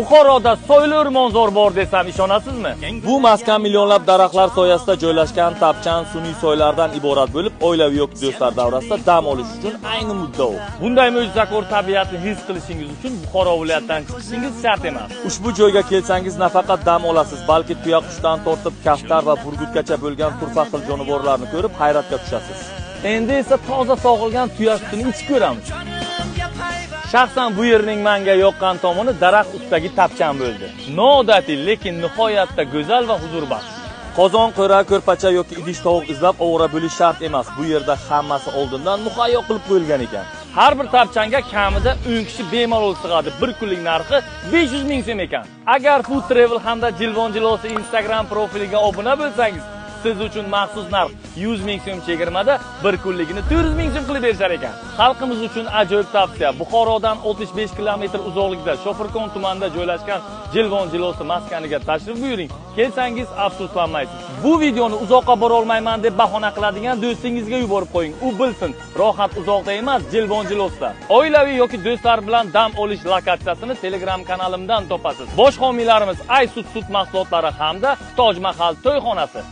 Buxoroda soyli o'rmonzor bor desam ishonasizmi? Bu maskan millionlab daraxtlar soyasida joylashgan tapchan sun'iy soylardan iborat bo'lib, oilaviy yoki do'stlar davrasida dam olish uchun ayni muddao. Bunday mo'jizakor tabiatni his qilishingiz uchun Buxoro viloyatidan chiqishingiz shart emas. Ushbu joyga kelsangiz nafaqat dam olasiz, balki tuyaqushdan tortib kaftar va burgutgacha bo'lgan turfa xil jonivorlarni ko'rib hayratga tushasiz. Endi esa toza sog'ilgan tuya sutini ichib ko'ramiz. Shaxsan bu yerning menga yoqqan tomoni daraxt ustidagi tapchan bo'ldi. Noodatiy, lekin nihoyatda go'zal va huzurbaxsh. Qozon, qo'ra, ko'rpacha yoki idish tovuq izlab ovora bo'lish shart emas. Bu yerda hammasi oldindan muhayyo qilib qo'yilgan ekan. Har bir tapchanga kamida 10 kishi bemalol sig'adi. Bir kunlik narxi 500 ming so'm ekan. Agar Food Travel hamda Jilvon Jilosi Instagram profiliga obuna bo'lsangiz, siz uchun maxsus narx 100 ming so'm chegirmada bir kunligini 400 ming so'm qilib berishar ekan. Xalqimiz uchun ajoyib tavsiya. Buxorodan 35 kilometr uzoqlikda Shofirkon tumanida joylashgan Jilvon Jilosi maskaniga tashrif buyuring. Kelsangiz afsuslanmaysiz. Bu videoni uzoqqa bora olmayman deb bahona qiladigan do'stingizga yuborib qo'ying. U bilsin, rohat uzoqda emas, Jilvon Jilosda. Oilaviy yoki do'stlar bilan dam olish lokatsiyasini Telegram kanalimdan topasiz. Bosh homiylarimiz Ay sut mahsulotlari hamda Tojmahal to'yxonasi.